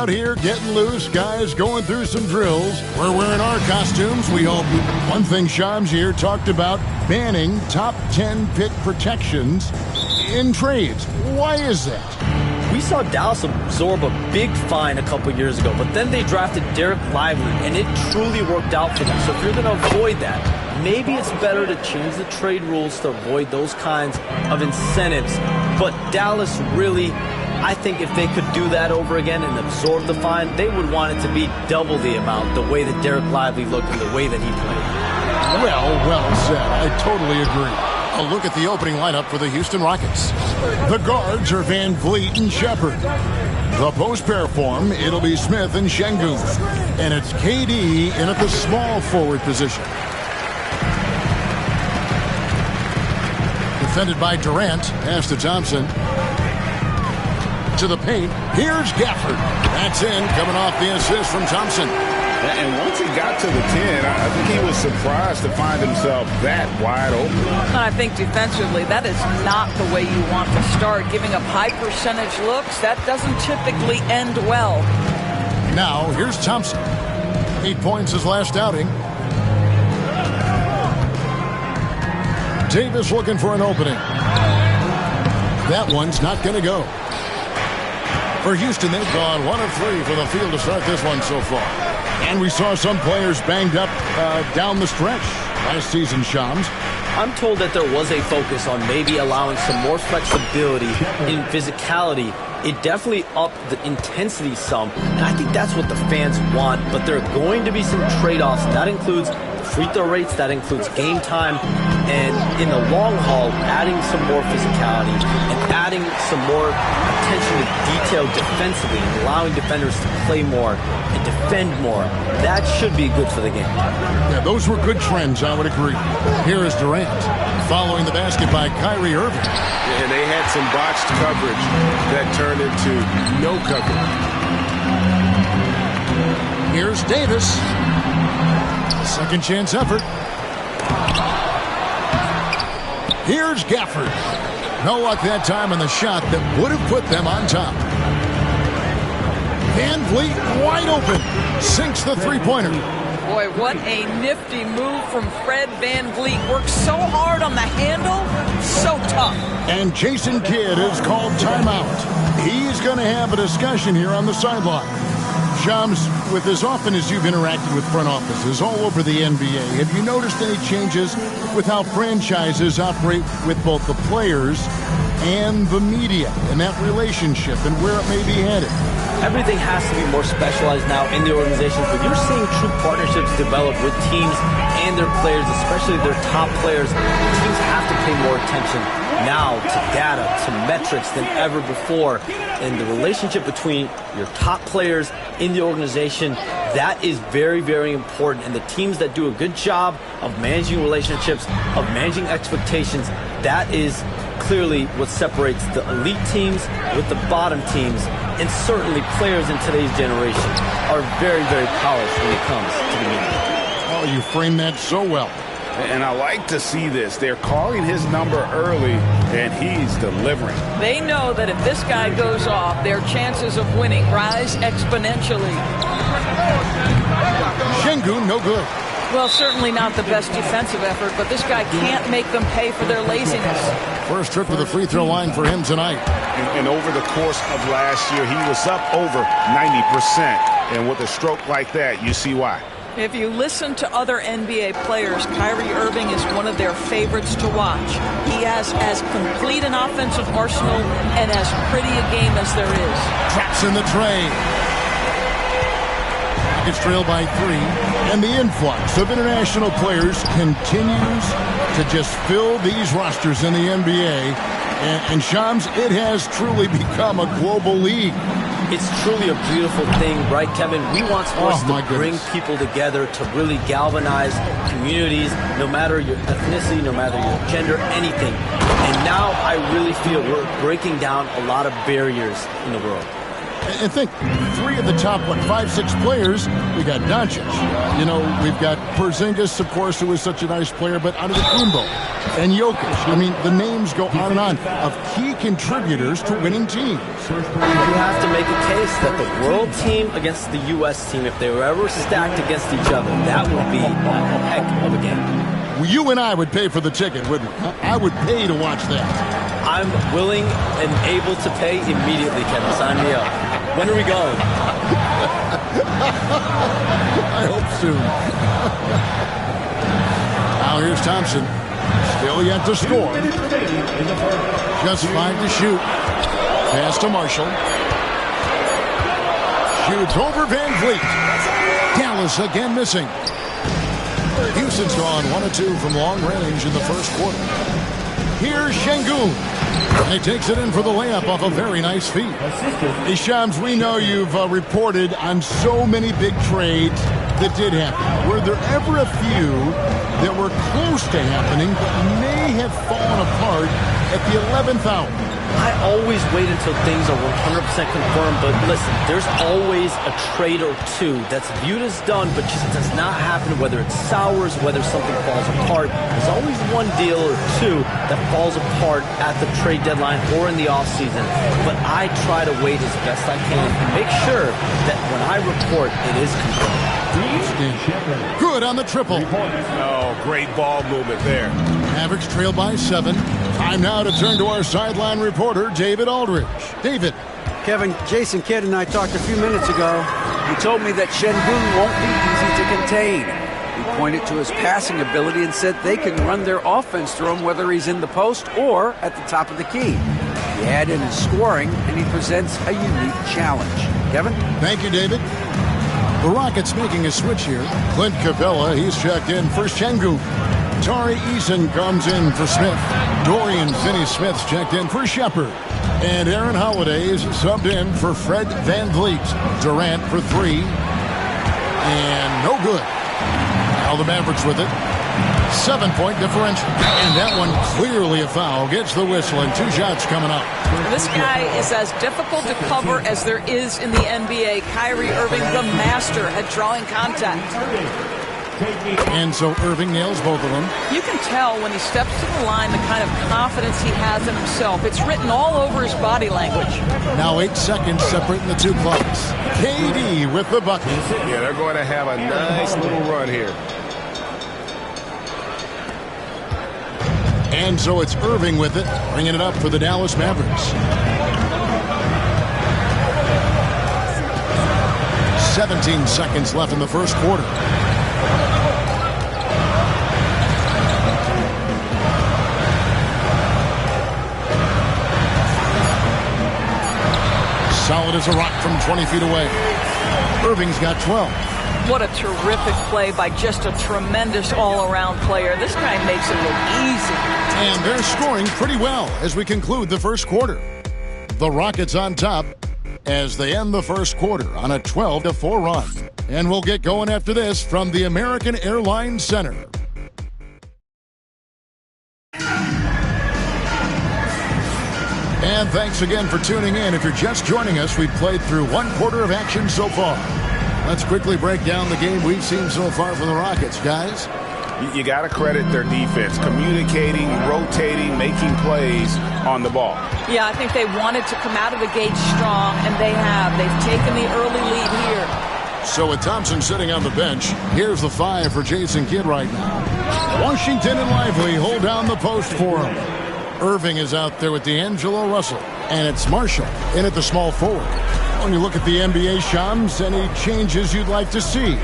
out here getting loose, guys going through some drills. We're wearing our costumes, we hope. One thing Shams here talked about, banning top 10 pick protections in trades. Why is that? We saw Dallas absorb a big fine a couple years ago, but then they drafted Derek Lively, and it truly worked out for them. So if you're going to avoid that, maybe it's better to change the trade rules to avoid those kinds of incentives. But Dallas really, I think if they could do that over again and absorb the fine, they would want it to be double the amount, the way that Derek Lively looked and the way that he played. Well said. I totally agree. A look at the opening lineup for the Houston Rockets. The guards are Van Vliet and Shepard. The post pair form, it'll be Smith and Şengün. And it's KD in at the small forward position. Defended by Durant. Pass to Thompson. To the paint. Here's Gafford. That's in, coming off the assist from Thompson. And once he got to the 10, I think he was surprised to find himself that wide open. I think defensively, that is not the way you want to start. Giving up high percentage looks, that doesn't typically end well. Now, here's Thompson. 8 points his last outing. Davis looking for an opening. That one's not going to go. For Houston, they've gone 1 of 3 for the field to start this one so far. And we saw some players banged up down the stretch last season, Shams. I'm told that there was a focus on maybe allowing some more flexibility in physicality. It definitely upped the intensity some, and I think that's what the fans want. But there are going to be some trade-offs. That includes free throw rates, that includes game time, and in the long haul, adding some more physicality and adding some more attention to detail defensively and allowing defenders to play more and defend more. That should be good for the game. Yeah, those were good trends, I would agree. Here is Durant following the basket by Kyrie Irving. And they had some botched coverage that turned into no coverage. Here's Davis. Second chance effort. Here's Gafford. No luck that time on the shot that would have put them on top. Van Vliet wide open. Sinks the three-pointer. Boy, what a nifty move from Fred Van Vliet. Works so hard on the handle. So tough. And Jason Kidd has called timeout. He's going to have a discussion here on the sideline. Shams, with as often as you've interacted with front offices all over the NBA, have you noticed any changes with how franchises operate with both the players and the media and that relationship and where it may be headed? Everything has to be more specialized now in the organizations, but you're seeing true partnerships develop with teams and their players, especially their top players. Teams have to pay more attention now to data, to metrics than ever before. And the relationship between your top players in the organization, that is very, very important. And the teams that do a good job of managing relationships, of managing expectations, that is clearly what separates the elite teams with the bottom teams. And certainly players in today's generation are very, very polished when it comes to the media. Oh, you framed that so well. And I like to see this. They're calling his number early, and he's delivering. They know that if this guy goes off, their chances of winning rise exponentially. Şengün, no good. Well, certainly not the best defensive effort, but this guy can't make them pay for their laziness. First trip to the free throw line for him tonight. And over the course of last year, he was up over 90%. And with a stroke like that, you see why. If you listen to other NBA players, Kyrie Irving is one of their favorites to watch. He has as complete an offensive arsenal and as pretty a game as there is. Traps in the tray. Rockets trail by 3. And the influx of international players continues to just fill these rosters in the NBA. And Shams, it has truly become a global league. It's truly a beautiful thing, right, Kevin? We want sports to bring people together, to really galvanize communities, no matter your ethnicity, no matter your gender, anything. And now I really feel we're breaking down a lot of barriers in the world. And think, 3 of the top, 5, 6 players, we got Doncic. You know, we've got Porzingis, of course, who is such a nice player, but Antetokounmpo and Jokic. I mean, the names go on and on of key contributors to winning teams. You have to make a case that the world team against the U.S. team, if they were ever stacked against each other, that would be a heck of a game. You and I would pay for the ticket, wouldn't we? I would pay to watch that. I'm willing and able to pay immediately, Kevin. Sign me up. When are we going? I hope soon. Now here's Thompson. Still yet to score. Just 5 to shoot. Pass to Marshall. Shoots over Van Vliet. Dallas again missing. Houston's gone 1 of 2 from long range in the first quarter. Here's Şengün. And he takes it in for the layup off a very nice feed. Hey, Shams, we know you've reported on so many big trades that did happen. Were there ever a few that were close to happening but may have fallen apart at the 11th hour? I always wait until things are 100% confirmed, but listen, there's always a trade or two that's viewed as done, but just does not happen, whether it's sours, whether something falls apart. There's always one deal or two that falls apart at the trade deadline or in the offseason, but I try to wait as best I can and make sure that when I report, it is confirmed. Good on the triple. Oh, great ball movement there. Mavericks trail by 7. Time now to turn to our sideline reporter, David Aldridge. David. Kevin, Jason Kidd and I talked a few minutes ago. He told me that Şengün won't be easy to contain. He pointed to his passing ability and said they can run their offense through him whether he's in the post or at the top of the key. He add in his scoring, and he presents a unique challenge. Kevin? Thank you, David. The Rockets making a switch here. Clint Capella, he's checked in for Şengün. Tari Eason comes in for Smith. Dorian Finney-Smith's checked in for Shepard. And Aaron Holiday is subbed in for Fred VanVleet. Durant for 3. And no good. Now the Mavericks with it. 7-point differential. And that one clearly a foul. Gets the whistle and 2 shots coming up. This guy is as difficult to cover as there is in the NBA. Kyrie Irving, the master at drawing contact. And so Irving nails both of them. You can tell when he steps to the line the kind of confidence he has in himself. It's written all over his body language. Now 8 seconds separating the 2 clocks. KD with the bucket. Yeah, they're going to have a nice little run here. And so it's Irving with it, bringing it up for the Dallas Mavericks. 17 seconds left in the first quarter. Solid as a rock from 20 feet away. Irving's got 12. What a terrific play by just a tremendous all-around player. This guy makes it look easy. And they're scoring pretty well as we conclude the first quarter. The Rockets on top as they end the first quarter on a 12-4 run. And we'll get going after this from the American Airlines Center. And thanks again for tuning in. If you're just joining us, we've played through 1 quarter of action so far. Let's quickly break down the game we've seen so far from the Rockets, guys. You got to credit their defense, communicating, rotating, making plays on the ball. Yeah, I think they wanted to come out of the gate strong, and they have. They've taken the early lead here. So with Thompson sitting on the bench, here's the 5 for Jason Kidd right now. Washington and Lively hold down the post for him. Irving is out there with D'Angelo Russell, and it's Marshall in at the small forward. When you look at the NBA, Shams, any changes you'd like to see?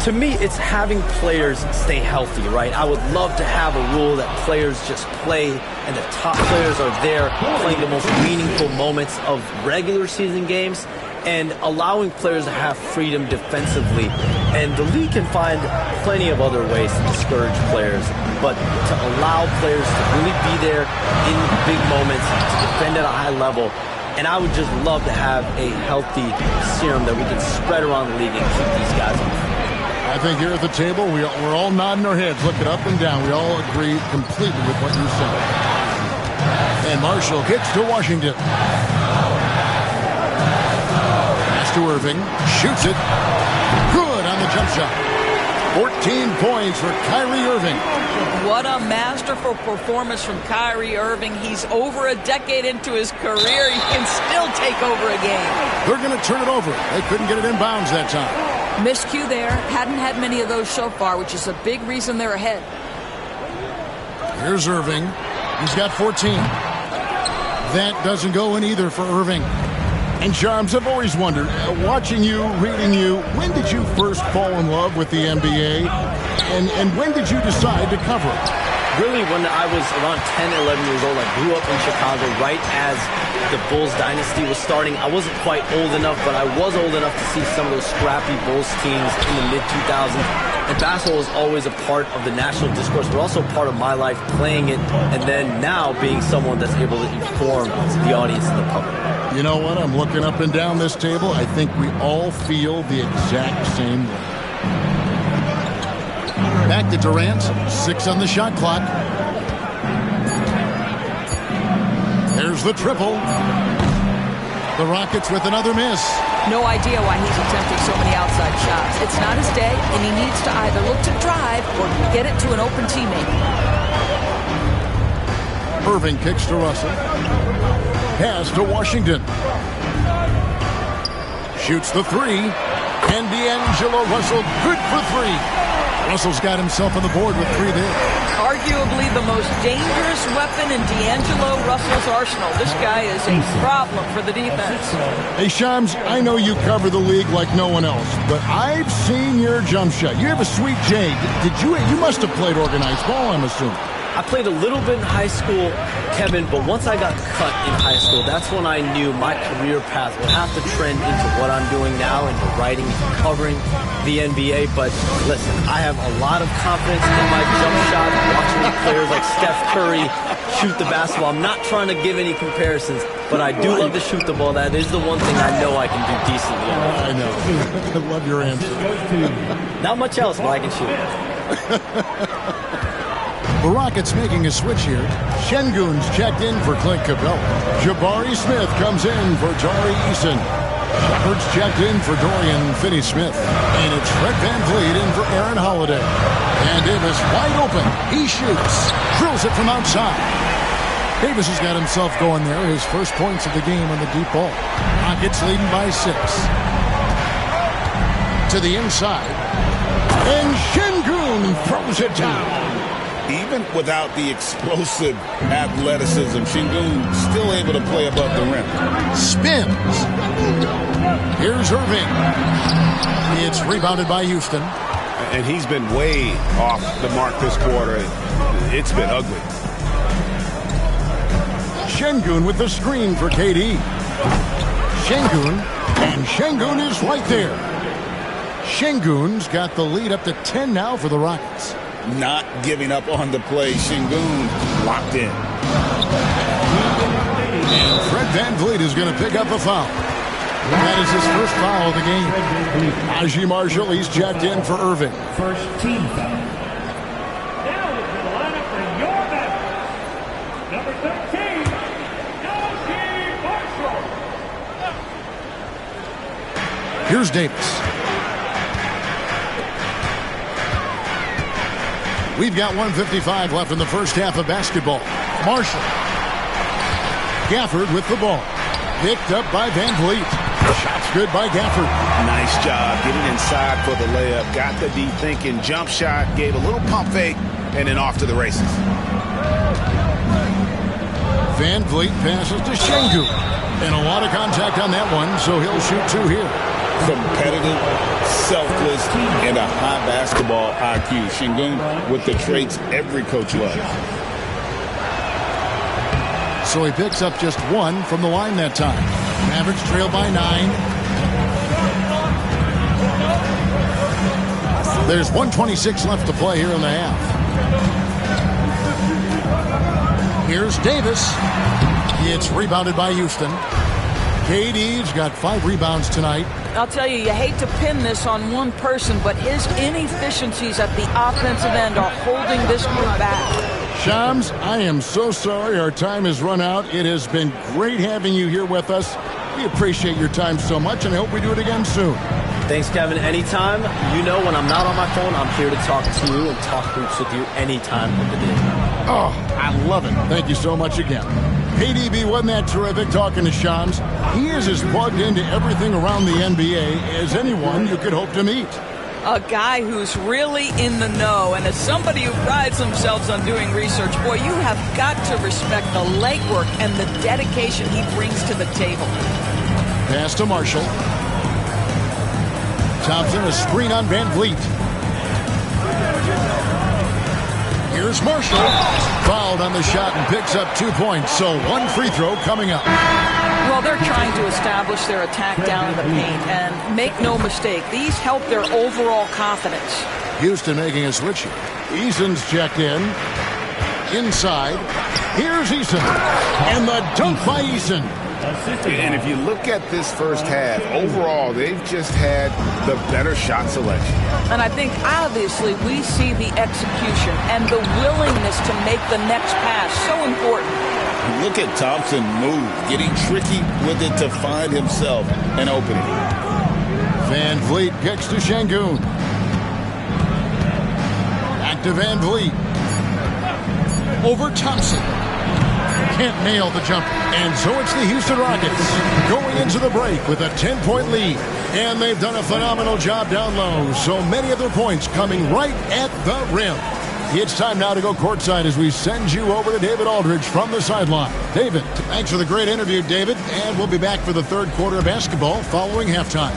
To me, it's having players stay healthy, right? I would love to have a rule that players just play and the top players are there playing the most meaningful moments of regular season games and allowing players to have freedom defensively. And the league can find plenty of other ways to discourage players, but to allow players to really be there in big moments, to defend at a high level. And I would just love to have a healthy serum that we can spread around the league and keep these guys on. I think here at the table, we're all nodding our heads, looking up and down. We all agree completely with what you said. And Marshall gets to Washington. Kicks to Irving. Shoots it. Good on the jump shot. 14 points for Kyrie Irving. What a masterful performance from Kyrie Irving. He's over a decade into his career. He can still take over a game. They're going to turn it over. They couldn't get it in bounds that time. Miscue there. Hadn't had many of those so far, which is a big reason they're ahead. Here's Irving. He's got 14. That doesn't go in either for Irving. And Shams, I've always wondered, watching you, reading you, when did you first fall in love with the NBA? And when did you decide to cover it? Really, when I was around 10, 11 years old, I grew up in Chicago right as the Bulls dynasty was starting. I wasn't quite old enough, but I was old enough to see some of those scrappy Bulls teams in the mid-2000s. And basketball was always a part of the national discourse, but also part of my life playing it, and then now being someone that's able to inform the audience and the public. You know what? I'm looking up and down this table. I think we all feel the exact same way. Back to Durant. 6 on the shot clock. There's the triple. The Rockets with another miss. No idea why he's attempting so many outside shots. It's not his day, and he needs to either look to drive or get it to an open teammate. Irving kicks to Russell. Pass to Washington. Shoots the three. And D'Angelo Russell, good for three. Russell's got himself on the board with 3 there. Arguably the most dangerous weapon in D'Angelo Russell's arsenal. This guy is a problem for the defense. Hey, Shams, I know you cover the league like no one else, but I've seen your jump shot. You have a sweet J. You must have played organized ball, I'm assuming. I played a little bit in high school, Kevin, but once I got cut in high school, that's when I knew my career path would have to trend into what I'm doing now, into writing, covering the NBA. But listen, I have a lot of confidence in my jump shot, watching players like Steph Curry shoot the basketball. I'm not trying to give any comparisons, but I do love to shoot the ball. That is the one thing I know I can do decently. I know. I love your answer. Not much else, but I can shoot. The Rockets making a switch here. Şengün's checked in for Clint Capella. Jabari Smith comes in for Tari Eason. Shepard's checked in for Dorian Finney-Smith. And it's Fred VanVleet in for Aaron Holiday. And Davis wide open. He shoots. Drills it from outside. Davis has got himself going there. His first points of the game on the deep ball. Rockets leading by 6. To the inside. And Şengün throws it down. Even without the explosive athleticism, Şengün still able to play above the rim. Spins. Here's Irving. It's rebounded by Houston. And he's been way off the mark this quarter. It's been ugly. Şengün with the screen for KD. Şengün, and Şengün is right there. Şengün's got the lead up to 10 now for the Rockets. Not giving up on the play. Şengün locked in. And Fred VanVleet is going to pick up a foul. That is his first foul of the game. Najee Marshall, he's checked in for Irving. First team foul. Now to the lineup for your man. Number 13, Najee Marshall. Here's Davis. We've got 1:55 left in the first half of basketball. Marshall. Gafford with the ball. Picked up by VanVleet. Shot's good by Gafford. Nice job getting inside for the layup. Got the deep thinking jump shot. Gave a little pump fake and then off to the races. VanVleet passes to Şengün. And a lot of contact on that one, so he'll shoot 2 here. Competitive, selfless, and a high basketball IQ. Şengün with the traits every coach loves. So he picks up just 1 from the line that time. Mavericks trail by 9. There's 1:26 left to play here in the half. Here's Davis. It's rebounded by Houston. KD's got 5 rebounds tonight. I'll tell you, you hate to pin this on one person, but his inefficiencies at the offensive end are holding this group back. Shams, I am so sorry our time has run out. It has been great having you here with us. We appreciate your time so much, and I hope we do it again soon. Thanks, Kevin. Anytime. You know when I'm not on my phone, I'm here to talk to you and talk hoops with you anytime of the day. Oh, I love it. Thank you so much again. Hey, DB, wasn't that terrific talking to Shams? He is as plugged into everything around the NBA as anyone you could hope to meet. A guy who's really in the know, and as somebody who prides themselves on doing research, boy, you have got to respect the legwork and the dedication he brings to the table. Pass to Marshall. Thompson, a screen on Van Vliet. Here's Marshall. Fouled on the shot and picks up 2 points, so one free throw coming up. Well, they're trying to establish their attack down in the paint, and make no mistake, these help their overall confidence. Houston making a switch here. Eason's checked in. Inside. Here's Eason. And the dunk by Eason. And if you look at this first half, overall, they've just had the better shot selection. And I think, obviously, we see the execution and the willingness to make the next pass so important. Look at Thompson move, getting tricky with it to find himself an opening. Van Vliet kicks to Şengün. Back to Van Vliet. Over Thompson. Can't nail the jumper. And so it's the Houston Rockets going into the break with a 10-point lead. And they've done a phenomenal job down low. So many of their points coming right at the rim. It's time now to go courtside as we send you over to David Aldridge from the sideline. David, thanks for the great interview, David. And we'll be back for the third quarter of basketball following halftime.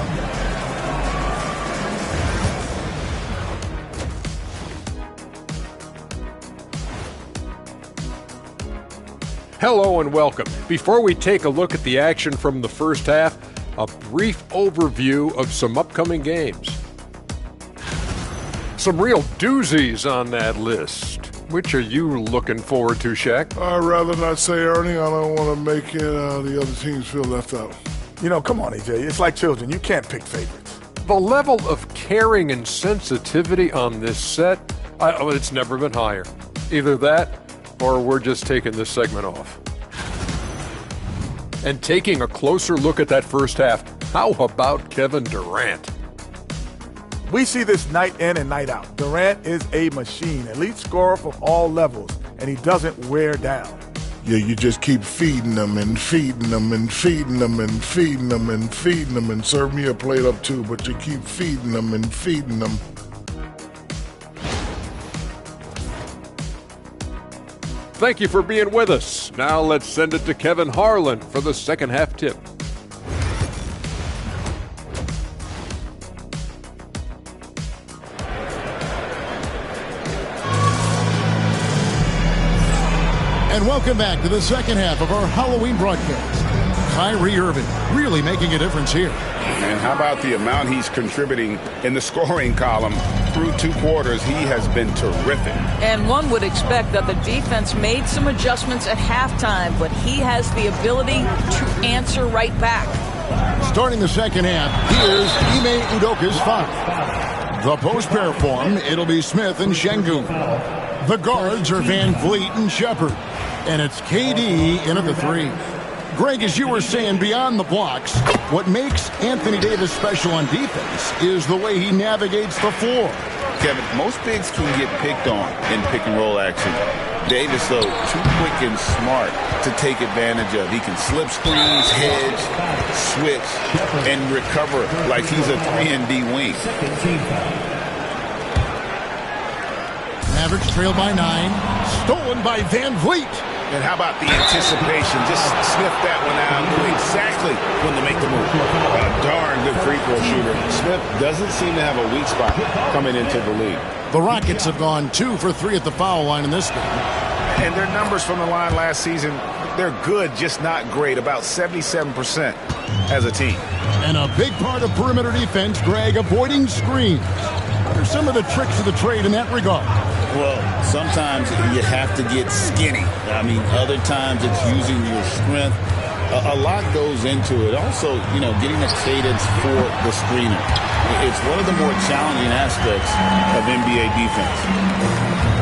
Hello and welcome. Before we take a look at the action from the first half, a brief overview of some upcoming games. Some real doozies on that list. Which are you looking forward to, Shaq? I'd rather not say, Ernie. I don't want to make the other teams feel left out. You know, come on, AJ. It's like children. You can't pick favorites. The level of caring and sensitivity on this set, it's never been higher. Either that, or we're just taking this segment off. And taking a closer look at that first half, how about Kevin Durant? We see this night in and night out. Durant is a machine, elite scorer from all levels, and he doesn't wear down. Yeah, you just keep feeding them and feeding them and feeding them and feeding them and feeding them and serve me a plate up too, but you keep feeding them and feeding them. Thank you for being with us. Now let's send it to Kevin Harlan for the second half tip. And welcome back to the second half of our Halloween broadcast. Kyrie Irving really making a difference here. And how about the amount he's contributing in the scoring column? Through 2 quarters, he has been terrific. And one would expect that the defense made some adjustments at halftime, but he has the ability to answer right back. Starting the second half, here's Ime Udoka's foul. The post pair form, it'll be Smith and Şengün. The guards are Van Vliet and Shepherd. And it's KD in at the 3. Greg, as you were saying, beyond the blocks, what makes Anthony Davis special on defense is the way he navigates the floor. Kevin, most bigs can get picked on in pick-and-roll action. Davis, though, too quick and smart to take advantage of. He can slip screens, hedge, switch, and recover like he's a 3-and-D wing. Mavericks trailed by 9. Stolen by Van Vliet. And how about the anticipation? Just sniff that one out. Knew exactly when to make the move. A darn good free throw shooter. Smith doesn't seem to have a weak spot coming into the league. The Rockets have gone 2 for 3 at the foul line in this game. And their numbers from the line last season, they're good, just not great. About 77% as a team. And a big part of perimeter defense, Greg, avoiding screens. What are some of the tricks of the trade in that regard? Well, sometimes you have to get skinny. I mean, other times it's using your strength. A lot goes into it. Also, getting a cadence for the screener. It's one of the more challenging aspects of NBA defense.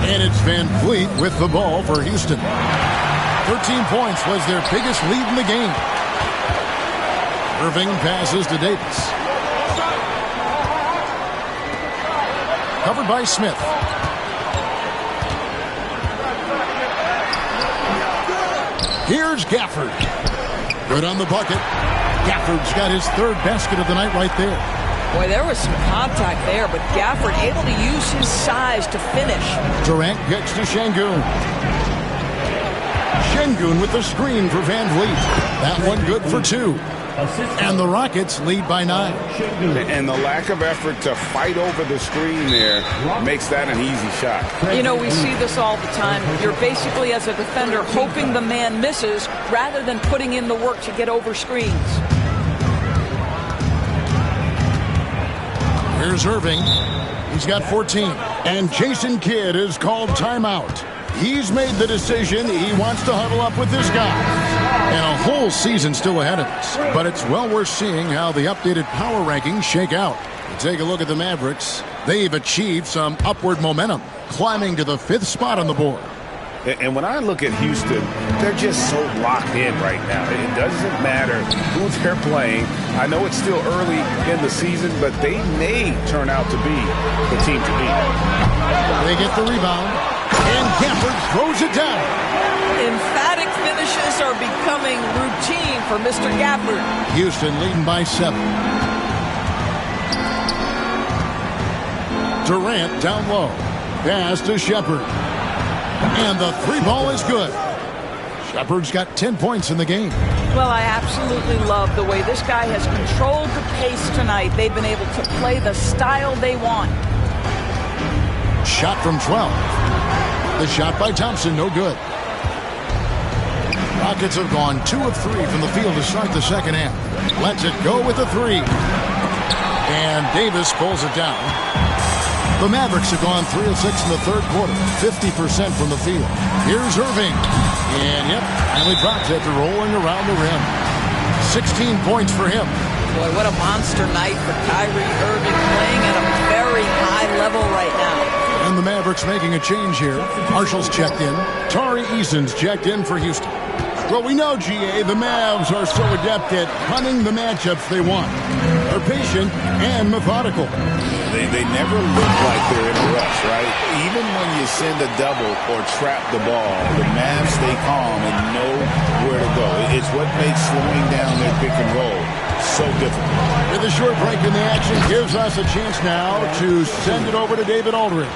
And it's Van Vliet with the ball for Houston. 13 points was their biggest lead in the game. Irving passes to Davis. Covered by Smith. Here's Gafford. Good on the bucket. Gafford's got his third basket of the night right there. Boy, there was some contact there, but Gafford able to use his size to finish. Durant gets to Şengün. Şengün with the screen for Van Vliet. That one good for 2. And the Rockets lead by 9. And the lack of effort to fight over the screen there makes that an easy shot. You know, we see this all the time. You're basically, as a defender, hoping the man misses rather than putting in the work to get over screens. Here's Irving. He's got 14. And Jason Kidd is called timeout. He's made the decision he wants to huddle up with this guy. And a whole season still ahead of us. But it's well worth seeing how the updated power rankings shake out. Take a look at the Mavericks. They've achieved some upward momentum, climbing to the 5th spot on the board. And when I look at Houston, they're just so locked in right now. It doesn't matter who they're playing. I know it's still early in the season, but they may turn out to be the team to beat. They get the rebound, and Gafford throws it down. Emphatic finishes are becoming routine for Mr. Gafford. Houston leading by 7. Durant down low. Pass to Shepherd. And the 3-ball is good. Shepherd's got 10 points in the game. Well, I absolutely love the way this guy has controlled the pace tonight. They've been able to play the style they want. Shot from 12. The shot by Thompson, no good. Rockets have gone 2 of 3 from the field to start the second half. Lets it go with the 3. And Davis pulls it down. The Mavericks have gone 3 of 6 in the third quarter, 50% from the field. Here's Irving. And, yep, finally drops after rolling around the rim. 16 points for him. Boy, what a monster night for Kyrie Irving, playing at a very high level right now. And the Mavericks making a change here. Marshall's checked in. Tari Eason's checked in for Houston. Well, we know, GA, the Mavs are so adept at hunting the matchups they want. They're patient and methodical. They never look like they're in a rush, right? Even when you send a double or trap the ball, the Mavs stay calm and know where to go. It's what makes slowing down their pick and roll so difficult. With a short break in the action, gives us a chance now to send it over to David Aldridge.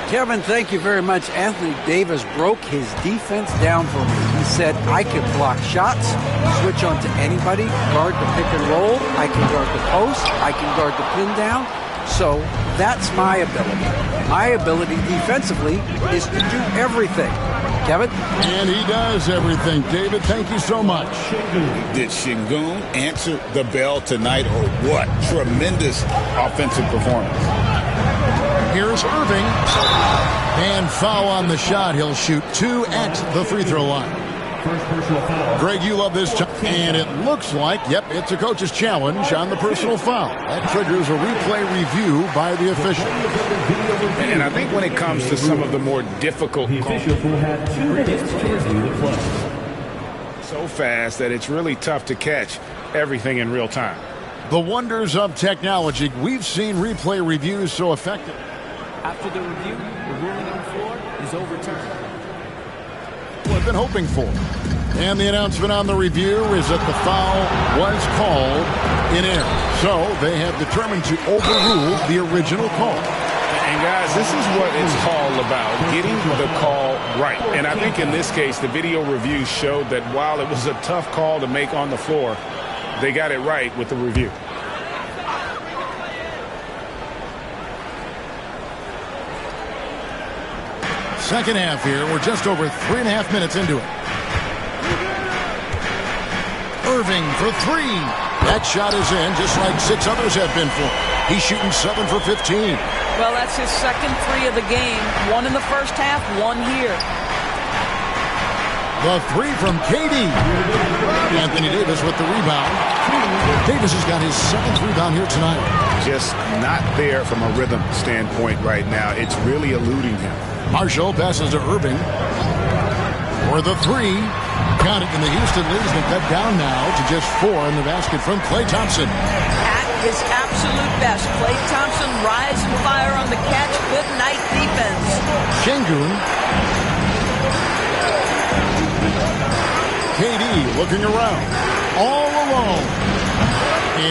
Kevin, thank you very much. Anthony Davis broke his defense down for me. He said, I can block shots, switch on to anybody, guard the pick and roll, I can guard the post, I can guard the pin down. So that's my ability. My ability defensively is to do everything. Kevin? And he does everything. David, thank you so much. Did Şengün answer the bell tonight or what? Tremendous offensive performance. Here's Irving. And foul on the shot. He'll shoot 2 at the free throw line. Greg, you love this. And it looks like, yep, it's a coach's challenge on the personal foul. That triggers a replay review by the official. And I think when it comes to some of the more difficult calls, will have 2 minutes to review the play. So fast that it's really tough to catch everything in real time. The wonders of technology. We've seen replay reviews so effective. After the review, the ruling on the floor is overturned. What I've been hoping for. And the announcement on the review is that the foul was called in error. So they have determined to overrule the original call. And guys, this is what it's all about, getting the call right. And I think in this case, the video review showed that while it was a tough call to make on the floor, they got it right with the review. Second half here. We're just over 3.5 minutes into it. Irving for 3. That shot is in, just like 6 others have been for. He's shooting 7 for 15. Well, that's his second 3 of the game. 1 in the first half, 1 here. The 3 from KD. Anthony Davis with the rebound. Davis has got his 7th rebound here tonight. Just not there from a rhythm standpoint right now. It's really eluding him. Marshall passes to Irving for the 3. Got it, and the Houston lead has been cut down now to just 4 in the basket from Klay Thompson. At his absolute best, Klay Thompson rise and fire on the catch. Good night defense. Şengün. KD looking around. All alone.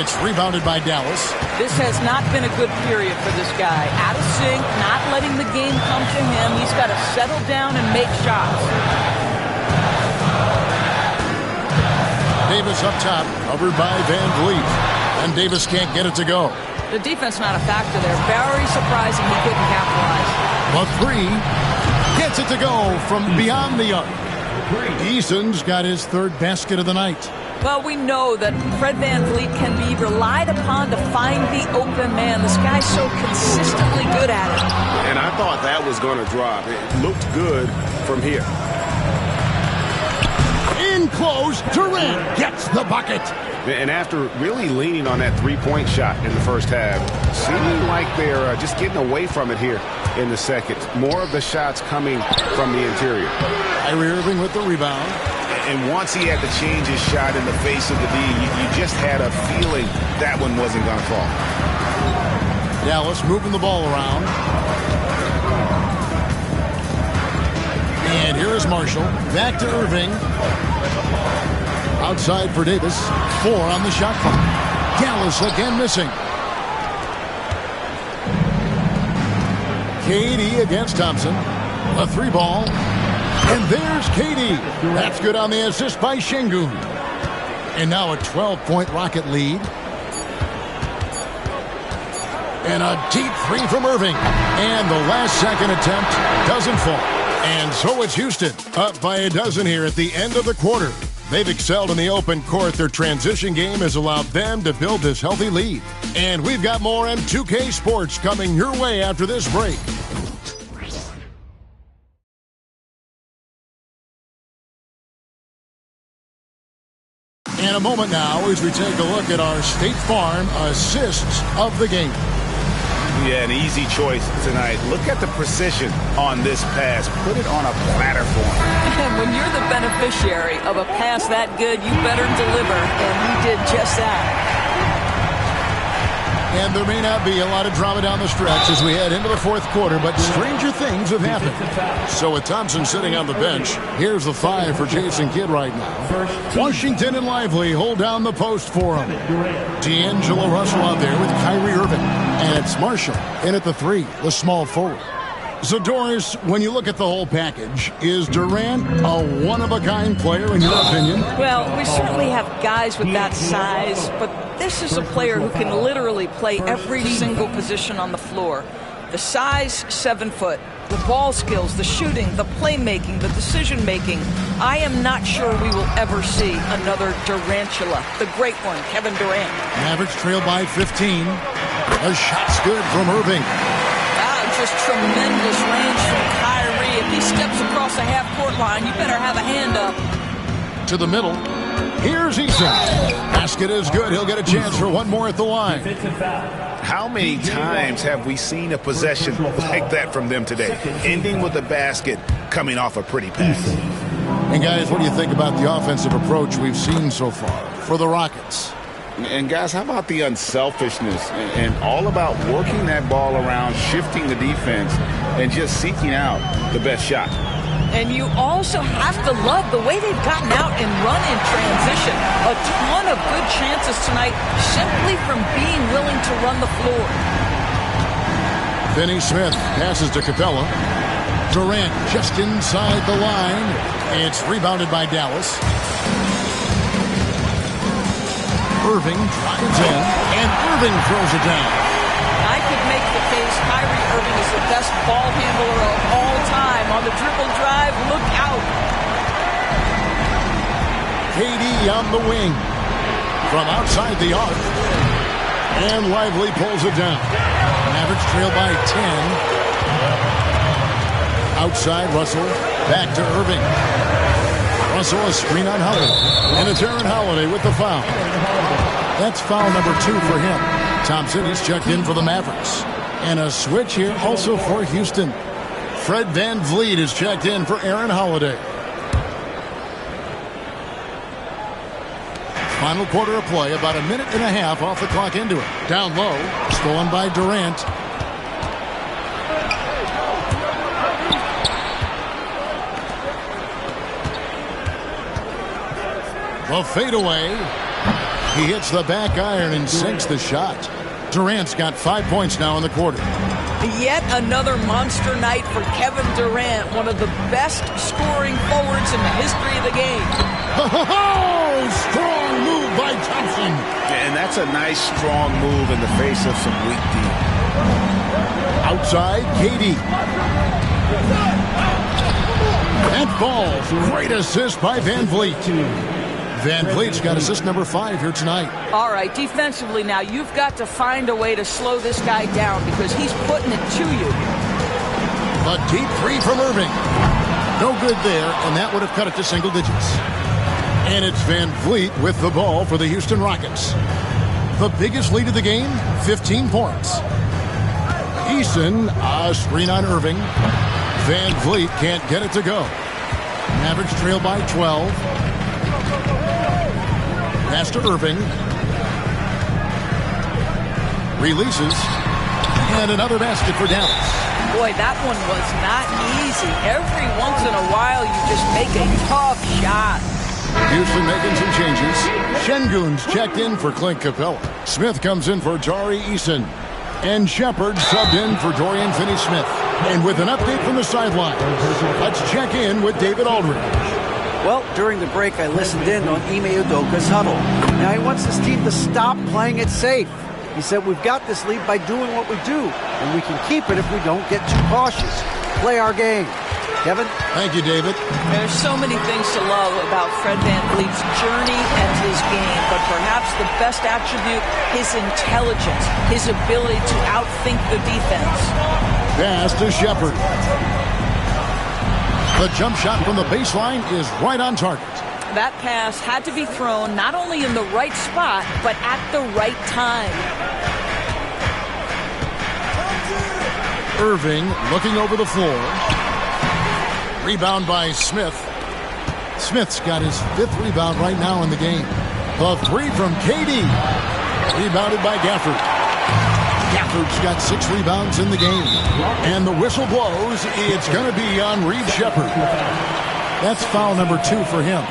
It's rebounded by Dallas. This has not been a good period for this guy. Out of sync, not letting the game come to him. He's got to settle down and make shots. Davis up top, covered by Van Vliet. And Davis can't get it to go. The defense not a factor there. Very surprising he couldn't capitalize. A 3. Gets it to go from beyond the arc. Eason's got his 3rd basket of the night. Well, we know that Fred VanVleet can be relied upon to find the open man. This guy's so consistently good at it. And I thought that was going to drop. It looked good from here. In close, Durant gets the bucket. And after really leaning on that three-point shot in the first half, seeming like they're just getting away from it here in the second. More of the shots coming from the interior. Kyrie Irving with the rebound. And once he had to change his shot in the face of the D, you just had a feeling that one wasn't going to fall. Dallas moving the ball around. And here is Marshall. Back to Irving. Outside for Davis. 4 on the shot clock. Dallas again missing. KD against Thompson. A 3-ball. And there's KD. That's good on the assist by Şengün. And now a 12-point Rocket lead. And a deep 3 from Irving. And the last second attempt doesn't fall. And so it's Houston up by a dozen here at the end of the quarter. They've excelled in the open court. Their transition game has allowed them to build this healthy lead. And we've got more M2K Sports coming your way after this break. In a moment now as we take a look at our State Farm assists of the game. Yeah, an easy choice tonight. Look at the precision on this pass. Put it on a platter for him. And when you're the beneficiary of a pass that good, you better deliver. And he did just that. And there may not be a lot of drama down the stretch as we head into the 4th quarter, but stranger things have happened. So with Thompson sitting on the bench, here's the 5 for Jason Kidd right now. Washington and Lively hold down the post for him. D'Angelo Russell out there with Kyrie Irving. And it's Marshall in at the 3, the small forward. So, Doris, when you look at the whole package, is Durant a one-of-a-kind player in your opinion? Well, we certainly have guys with that size, but this is a player who can literally play every single position on the floor. The size, 7 foot. The ball skills, the shooting, the playmaking, the decision-making. I am not sure we will ever see another Durantula. The great one, Kevin Durant. Mavericks trail by 15. A shot's good from Irving. Just tremendous range from Kyrie. If he steps across the half-court line, you better have a hand up. To the middle. Here's Eason. Basket is good. He'll get a chance for one more at the line. How many times have we seen a possession like that from them today? Ending with a basket, coming off a pretty pass. And guys, what do you think about the offensive approach we've seen so far for the Rockets? And guys, how about the unselfishness and all about working that ball around, shifting the defense, and just seeking out the best shot? And you also have to love the way they've gotten out and run in transition. A ton of good chances tonight simply from being willing to run the floor. Finney Smith passes to Capella. Durant just inside the line. It's rebounded by Dallas. Irving drives in, and Irving throws it down. I could make the case Kyrie Irving is the best ball handler of all time. On the dribble drive, look out. KD on the wing from outside the arc. And Lively pulls it down. Mavericks trail by 10. Outside Russell, back to Irving. Russell a screen on Holiday. And it's Aaron Holiday with the foul. That's foul number 2 for him. Thompson is checked in for the Mavericks. And a switch here also for Houston. Fred VanVleet is checked in for Aaron Holiday. Final quarter of play, about a minute and a half off the clock into it. Down low, stolen by Durant. The fadeaway. He hits the back iron and sinks the shot. Durant's got 5 points now in the quarter. Yet another monster night for Kevin Durant, one of the best scoring forwards in the history of the game. Oh, strong move by Thompson. And that's a nice, strong move in the face of some weak D. Outside, KD. That falls. Great assist by Van Vliet. Van Vliet's got assist number 5 here tonight. All right, defensively now, you've got to find a way to slow this guy down because he's putting it to you. A deep three from Irving. No good there, and that would have cut it to single digits. And it's Van Vliet with the ball for the Houston Rockets. The biggest lead of the game, 15 points. Eason, a screen on Irving. Van Vliet can't get it to go. Mavericks trail by 12. Pass to Irving. Releases. And another basket for Dallas. Boy, that one was not easy. Every once in a while, you just make a tough shot. Houston making some changes. Şengün's checked in for Clint Capella. Smith comes in for Tari Eason. And Shepard subbed in for Dorian Finney-Smith. And with an update from the sideline, let's check in with David Aldridge. Well, during the break, I listened in on Ime Udoka's huddle. Now, he wants his team to stop playing it safe. He said, we've got this lead by doing what we do, and we can keep it if we don't get too cautious. Play our game. Kevin? Thank you, David. There's so many things to love about Fred VanVleet's journey and his game, but perhaps the best attribute, his intelligence, his ability to outthink the defense. Pass to Shepard. The jump shot from the baseline is right on target. That pass had to be thrown not only in the right spot, but at the right time. Irving looking over the floor. Rebound by Smith. Smith's got his 5th rebound right now in the game. The three from KD. Rebounded by Gafford. Gafford's got 6 rebounds in the game. And the whistle blows. It's going to be on Reed Shepard. That's foul number 2 for him.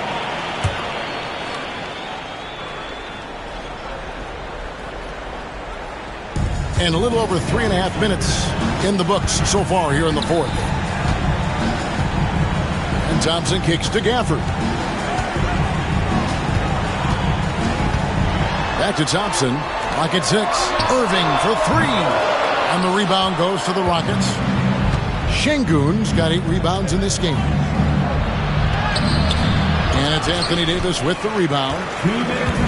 And a little over 3.5 minutes in the books so far here in the 4th. And Thompson kicks to Gafford. Back to Thompson. Rocket 6. Irving for 3. And the rebound goes to the Rockets. Şengün's got 8 rebounds in this game. And it's Anthony Davis with the rebound.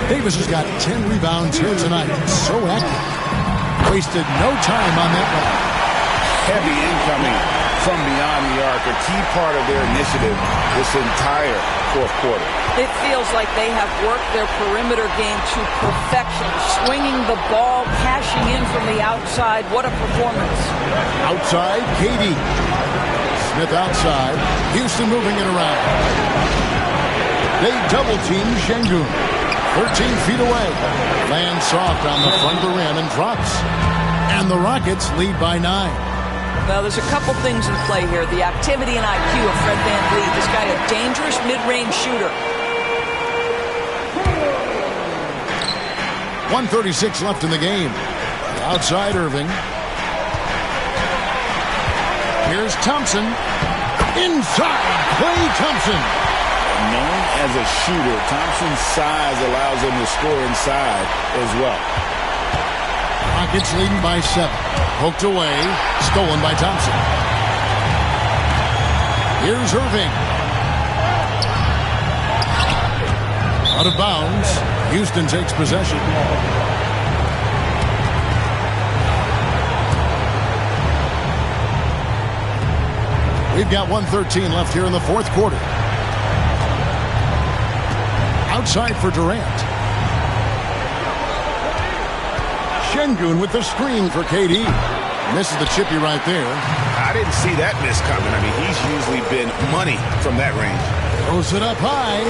Davis has got 10 rebounds here tonight. So active. Wasted no time on that one. Heavy incoming from beyond the arc, a key part of their initiative this entire 4th quarter. It feels like they have worked their perimeter game to perfection, swinging the ball, cashing in from the outside. What a performance. Outside, KD. Smith outside. Houston moving it around. They double-team Şengün. 13 feet away. Lands soft on the front of the rim and drops. And the Rockets lead by 9. Well, there's a couple things in play here. The activity and IQ of Fred VanVleet. This guy a dangerous mid-range shooter. 1:36 left in the game. Outside Irving. Here's Thompson. Inside, Klay Thompson. Known as a shooter, Thompson's size allows him to score inside as well. Rockets leading by 7. Poked away. Stolen by Thompson. Here's Irving. Out of bounds. Houston takes possession. We've got 1:13 left here in the 4th quarter. Outside for Durant. Şengün with the screen for KD. Misses the chippy right there. I didn't see that miss coming. I mean, he's usually been money from that range. Throws it up high.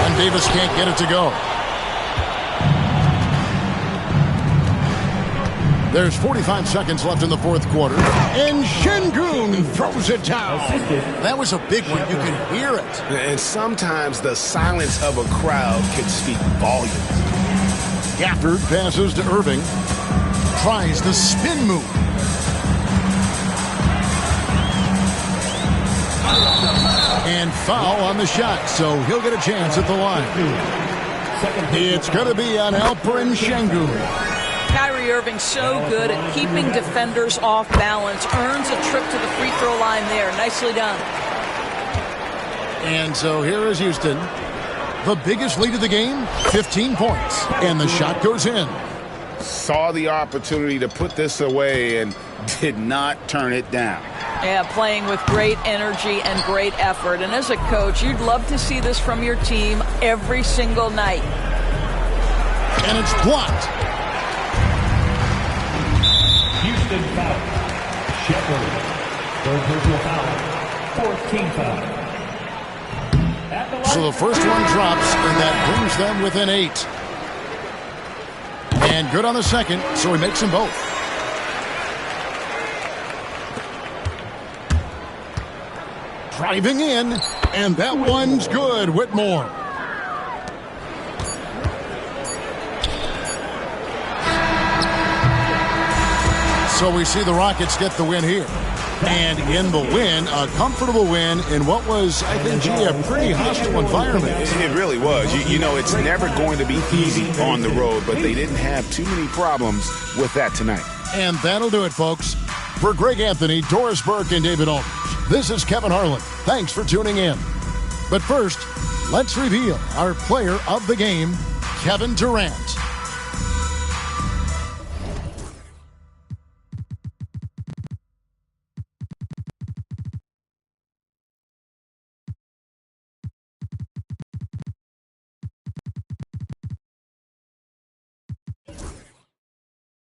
And Davis can't get it to go. There's 45 seconds left in the fourth quarter. And Şengün throws it down. That was a big one. You can hear it. And sometimes the silence of a crowd can speak volumes. Gafford passes to Irving. Tries the spin move. And foul on the shot, so he'll get a chance at the line. It's going to be on Alperen Şengün. Kyrie Irving so good at keeping defenders off balance. Earns a trip to the free throw line there. Nicely done. And so here is Houston. The biggest lead of the game, 15 points. And the shot goes in. Saw the opportunity to put this away and did not turn it down. Yeah, playing with great energy and great effort. And as a coach, you'd love to see this from your team every single night. And it's blocked. Houston foul. Shepherd. Third personal foul. 14th foul. So the first one drops, and that brings them within 8. And good on the second, so he makes them both. Driving in, and that one's good, Whitmore. So we see the Rockets get the win here. And in the win, a comfortable win in what was, I think, a pretty hostile environment. It really was. You know, it's never going to be easy on the road, but they didn't have too many problems with that tonight. And that'll do it, folks. For Greg Anthony, Doris Burke, and David Aldridge, this is Kevin Harlan. Thanks for tuning in. But first, let's reveal our player of the game, Kevin Durant.